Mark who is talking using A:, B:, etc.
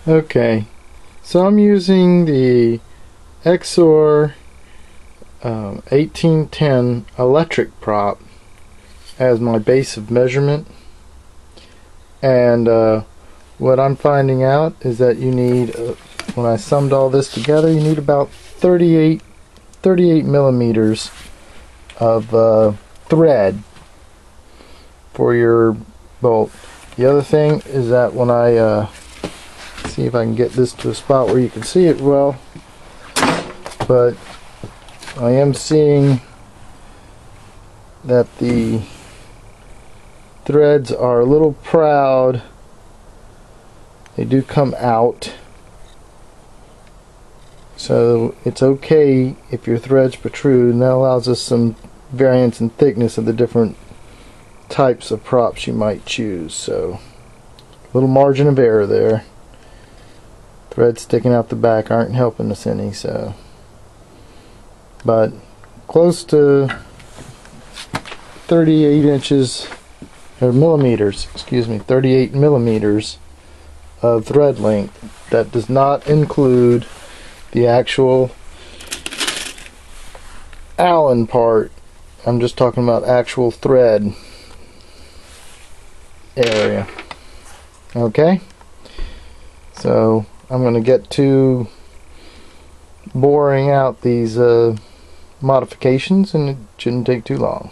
A: Okay, so I'm using the XOR 1810 electric prop as my base of measurement, and what I'm finding out is that you need, when I summed all this together, you need about 38 millimeters of thread for your bolt. The other thing is that when I see if I can get this to a spot where you can see it well, but I am seeing that the threads are a little proud. They do come out, so it's okay if your threads protrude, and that allows us some variance in thickness of the different types of props you might choose. So a little margin of error there. Threads sticking out the back aren't helping us any, so, but close to 38 inches or millimeters, excuse me, 38 millimeters of thread length. That does not include the actual Allen part. I'm just talking about actual thread area. Okay, so I'm going to get to boring out these modifications, and it shouldn't take too long.